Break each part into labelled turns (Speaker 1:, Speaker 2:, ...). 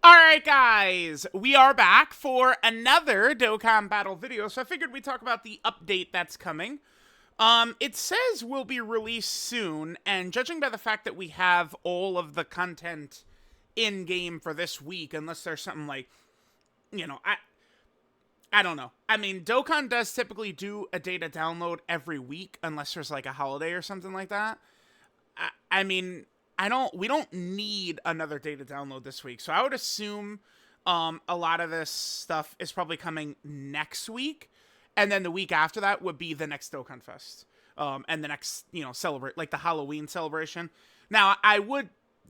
Speaker 1: Alright guys, we are back for another Dokkan Battle video, so I figured we'd talk about the update that's coming. It says will be released soon, and judging by the fact that we have all of the content in-game for this week, unless there's something like, I don't know. I mean, Dokkan does typically do a data download every week, unless there's like a holiday or something like that. I mean, we don't need another data download this week. So I would assume a lot of this stuff is probably coming next week. And then the week after that would be the next Dokkan Fest. And the next, celebrate, like the Halloween celebration. Now, I would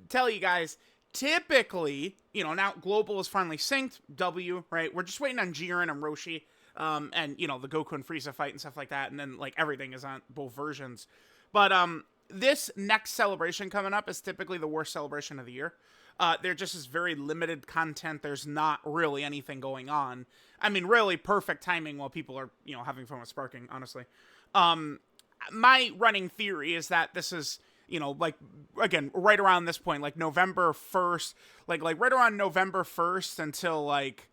Speaker 1: tell you guys, typically, now Global is finally synced, W, right? We're just waiting on Jiren and Roshi, and, the Goku and Frieza fight and stuff like that. And then, like, everything is on both versions. But, this next celebration coming up is typically the worst celebration of the year. There just is very limited content. There's not really anything going on. I mean, really perfect timing while people are, having fun with Sparking, honestly. My running theory is that this is, like, again, right around this point, like November 1st, like right around November 1st until, like,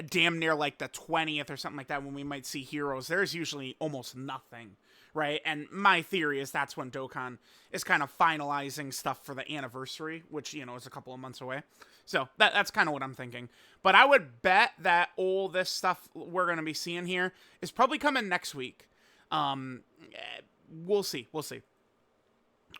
Speaker 1: damn near, like, the 20th or something like that when we might see heroes. There's usually almost nothing. Right, and my theory is that's when Dokkan is kind of finalizing stuff for the anniversary, which, is a couple of months away. So that's kind of what I'm thinking. But I would bet that all this stuff we're going to be seeing here is probably coming next week. We'll see. All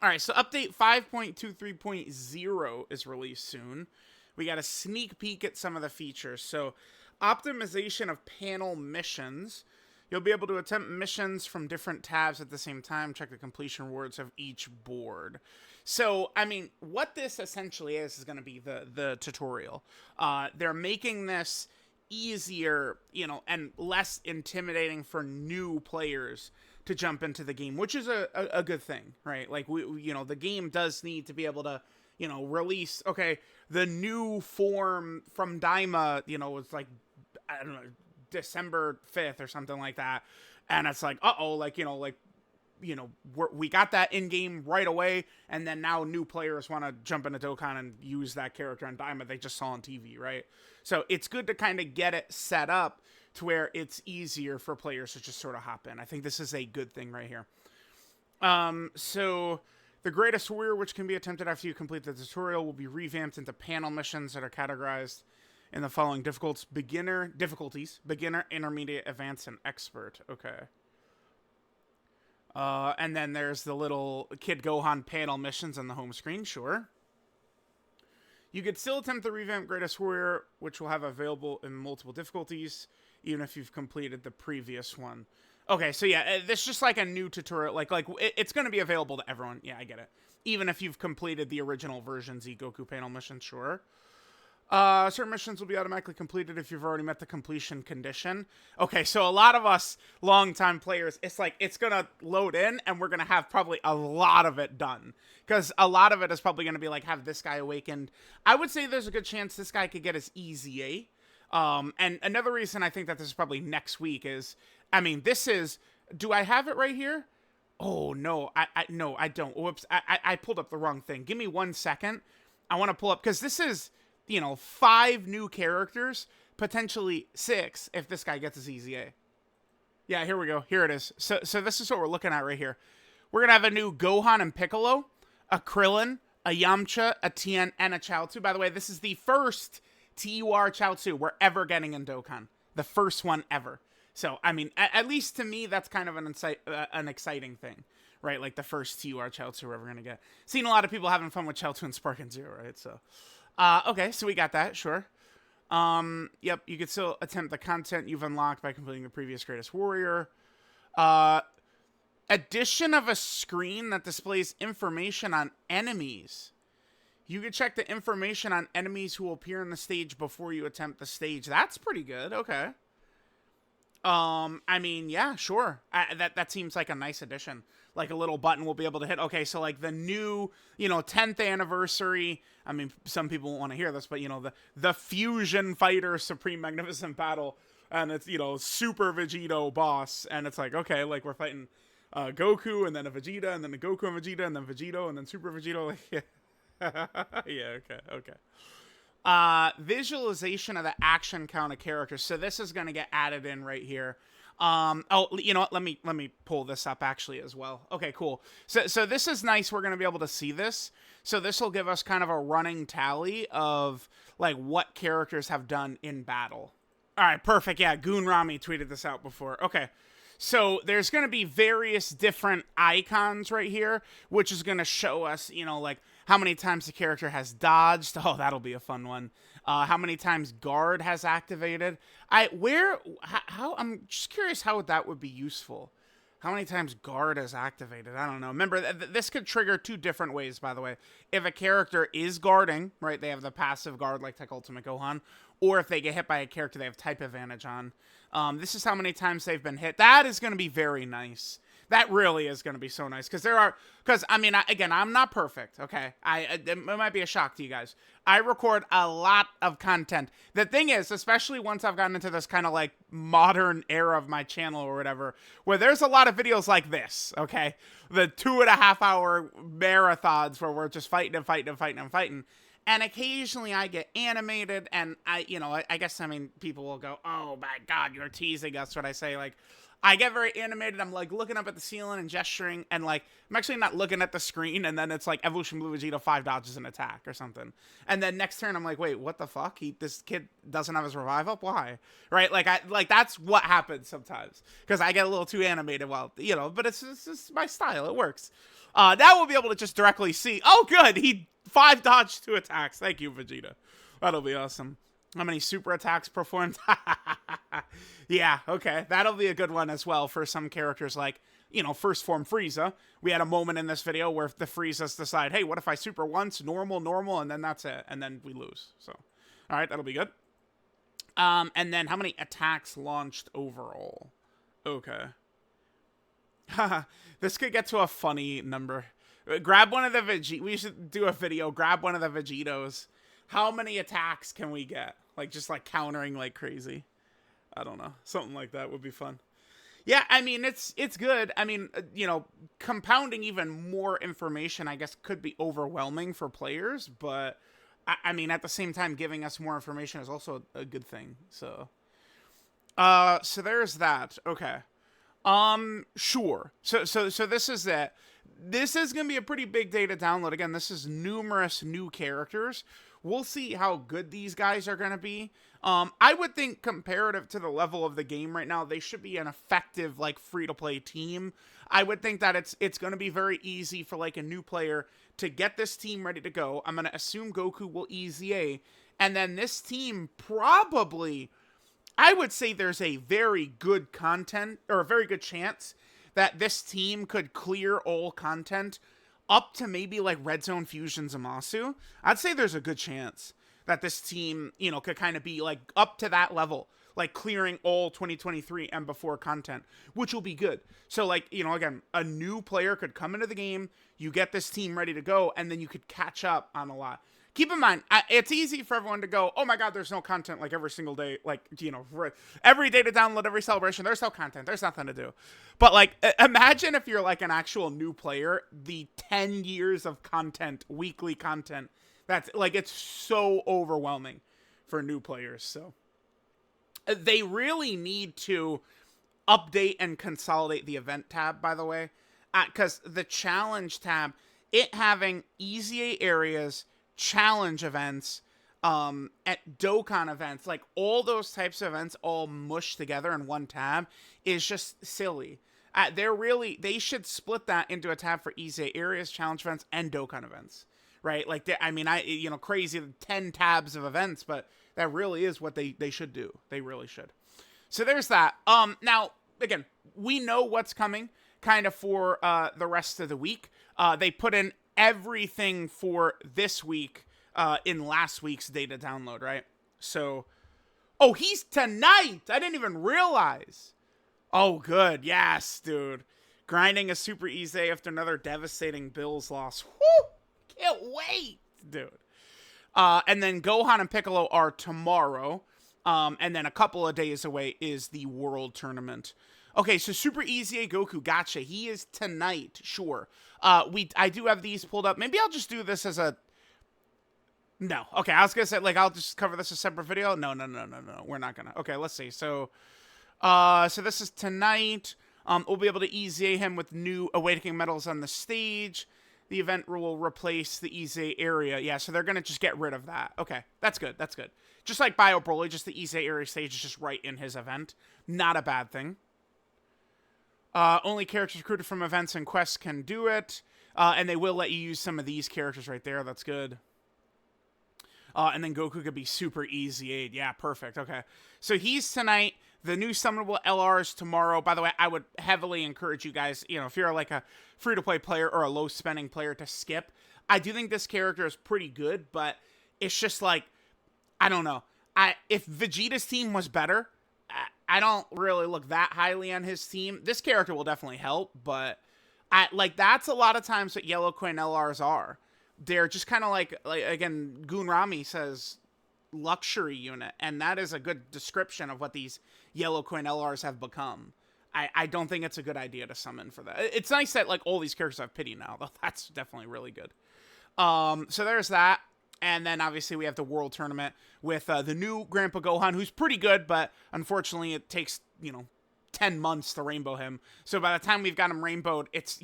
Speaker 1: right, so update 5.23.0 is released soon. We got a sneak peek at some of the features. So optimization of panel missions. You'll be able to attempt missions from different tabs at the same time. Check the completion rewards of each board. So, I mean, what this essentially is going to be the tutorial. They're making this easier, and less intimidating for new players to jump into the game, which is a good thing, right? Like, the game does need to be able to, release, okay, the new form from Daima, it's like, I don't know, December 5th or something like that, and it's like, we got that in game right away, and then now new players want to jump into Dokkan and use that character on Daima they just saw on TV, right? So it's good to kind of get it set up to where it's easier for players to just sort of hop in. I think this is a good thing right here. So the greatest warrior, which can be attempted after you complete the tutorial, will be revamped into panel missions that are categorized in the following difficulties: beginner, intermediate, advanced, and expert. Okay. And then there's the little Kid Gohan panel missions on the home screen, sure. You could still attempt the revamped Greatest Warrior, which will have available in multiple difficulties, even if you've completed the previous one. Okay, so yeah, this is just like a new tutorial. Like it's going to be available to everyone. Yeah, I get it. Even if you've completed the original version Z Goku panel mission, sure. Certain missions will be automatically completed if you've already met the completion condition. Okay, so a lot of us longtime players, it's like, it's gonna load in, and we're gonna have probably a lot of it done. Because a lot of it is probably gonna be like, have this guy awakened. I would say there's a good chance this guy could get his EZA. And another reason I think that this is probably next week is, I mean, this is, do I have it right here? Oh, no, no, I don't. Whoops, I pulled up the wrong thing. Give me 1 second. I want to pull up, because this is, 5 new characters, potentially 6 if this guy gets his EZA. Yeah, here we go. Here it is. So this is what we're looking at right here. We're going to have a new Gohan and Piccolo, a Krillin, a Yamcha, a Tien, and a Chaozu. By the way, this is the first TUR Chaozu we're ever getting in Dokkan. The first one ever. So, I mean, at least to me, that's kind of an exciting thing, right? Like the first TUR Chaozu we're ever going to get. Seen a lot of people having fun with Chaozu and Sparking Zero, right? So, okay, so we got that, sure. Yep, you can still attempt the content you've unlocked by completing the previous Greatest Warrior. Addition of a screen that displays information on enemies. You can check the information on enemies who will appear on the stage before you attempt the stage. That's pretty good, okay. I mean, yeah, sure. That seems like a nice addition. Like a little button we'll be able to hit. Okay, so like the new, 10th anniversary. I mean, some people won't want to hear this, but the Fusion Fighter Supreme Magnificent Battle, and it's Super Vegito boss, and it's like, okay, like we're fighting Goku and then a Vegeta and then a Goku and Vegeta and then Vegito and then Super Vegito. Like, yeah, okay. Visualization of the action count of characters. So this is going to get added in right here. Oh, you know what? Let me pull this up actually as well. Okay, cool. So this is nice. We're going to be able to see this. So this will give us kind of a running tally of like what characters have done in battle. All right, perfect. Yeah, Goon Rami tweeted this out before. Okay. So there's going to be various different icons right here, which is going to show us, you know, like how many times the character has dodged. Oh, that'll be a fun one. How many times guard has activated. How I'm just curious how that would be useful. How many times guard is activated? I don't know. Remember, this could trigger two different ways, by the way. If a character is guarding, right, they have the passive guard like Tech Ultimate Gohan, or if they get hit by a character they have type advantage on. This is how many times they've been hit. That is going to be very nice. That really is going to be so nice. Because I mean, again, I'm not perfect, okay? It might be a shock to you guys. I record a lot of content. The thing is, especially once I've gotten into this kind of like modern era of my channel or whatever, where there's a lot of videos like this, okay? The 2.5 hour marathons where we're just fighting and fighting and fighting and fighting. And occasionally I get animated and I guess, I mean, people will go, oh my God, you're teasing us when I say like, I get very animated. I'm like looking up at the ceiling and gesturing and like, I'm actually not looking at the screen. And then it's like Evolution Blue Vegeta 5 dodges an attack or something. And then next turn, I'm like, wait, what the fuck? This kid doesn't have his revive up? Why? Right? Like that's what happens sometimes because I get a little too animated while, but it's just my style. It works. Now we'll be able to just directly see, oh good, he 5 dodged 2 attacks. Thank you, Vegeta. That'll be awesome. How many super attacks performed? Yeah, okay. That'll be a good one as well for some characters like, first form Frieza. We had a moment in this video where the Friezas decide, hey, what if I super once, normal, and then that's it. And then we lose. So, all right, that'll be good. And then how many attacks launched overall? Okay. This could get to a funny number. Grab one of the we should do a video. Grab one of the Vegetos. How many attacks can we get? Like, just like countering like crazy. I don't know. Something like that would be fun. Yeah, I mean, it's good. I mean, compounding even more information, I guess, could be overwhelming for players. But, I mean, at the same time, giving us more information is also a good thing. So there's that. Okay. Sure. So this is it. This is going to be a pretty big data download. Again, this is numerous new characters. We'll see how good these guys are going to be. I would think comparative to the level of the game right now, they should be an effective, like, free-to-play team. I would think that it's going to be very easy for, like, a new player to get this team ready to go. I'm going to assume Goku will EZA. And then this team probably, I would say there's a very good a very good chance that this team could clear all content up to maybe like Red Zone Fusion Zamasu. I'd say there's a good chance that this team, could kind of be like up to that level, like clearing all 2023 and before content, which will be good. So like, again, a new player could come into the game, you get this team ready to go, and then you could catch up on a lot. Keep in mind, it's easy for everyone to go, oh my God, there's no content like every single day. Like, every day to download, every celebration, there's no content. There's nothing to do. But like, imagine if you're like an actual new player, the 10 years of content, weekly content. That's like, it's so overwhelming for new players. So they really need to update and consolidate the event tab, by the way, because the challenge tab, it having EZA areas, challenge events, at Dokkan events, like all those types of events all mushed together in one tab is just silly. They should split that into a tab for EZA areas, challenge events, and Dokkan events, right? Like, crazy 10 tabs of events, but that really is what they should do. They really should. So there's that. Now, again, we know what's coming kind of for the rest of the week. They put in everything for this week in last week's data download, right? So, oh, he's tonight! I didn't even realize. Oh, good. Yes, dude. Grinding a super easy after another devastating Bills loss. Woo! Can't wait, dude. And then Gohan and Piccolo are tomorrow. And then a couple of days away is the World Tournament. Okay, so Super Easy Goku, gotcha. He is tonight, sure. I do have these pulled up. Maybe I'll just do this as a... No. Okay, I was gonna say, like, I'll just cover this a separate video. No, no, no, no, no. We're not gonna. Okay, let's see. So this is tonight. We'll be able to EZA him with new Awakening medals on the stage. The event will replace the EZA area. Yeah, so they're gonna just get rid of that. Okay, that's good. That's good. Just like Bio Broly, just the EZA area stage is just right in his event. Not a bad thing. Only characters recruited from events and quests can do it. And they will let you use some of these characters right there. That's good. And then Goku could be super easy. Yeah, perfect. Okay. So he's tonight. The new summonable LRs tomorrow. By the way, I would heavily encourage you guys, if you're like a free-to-play player or a low-spending player, to skip. I do think this character is pretty good, but it's just like, I don't know. If Vegeta's team was better, I don't really look that highly on his team. This character will definitely help, but that's a lot of times what Yellow Coin LRs are. They're just kind of like again, Goonrami says luxury unit, and that is a good description of what these Yellow Coin LRs have become. I don't think it's a good idea to summon for that. It's nice that like all these characters have pity now, though. That's definitely really good. So there's that. And then obviously we have the World Tournament with the new Grandpa Gohan, who's pretty good, but unfortunately it takes, 10 months to rainbow him. So by the time we've got him rainbowed, it's,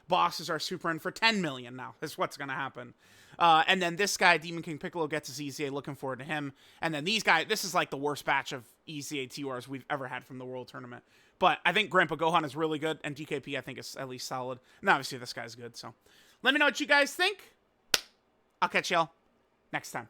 Speaker 1: bosses are super in for 10 million now. That's what's going to happen. And then this guy, Demon King Piccolo, gets his EZA. Looking forward to him. And then these guys, this is like the worst batch of EZA TURs we've ever had from the World Tournament. But I think Grandpa Gohan is really good, and DKP I think is at least solid. And obviously this guy's good, so let me know what you guys think. I'll catch y'all next time.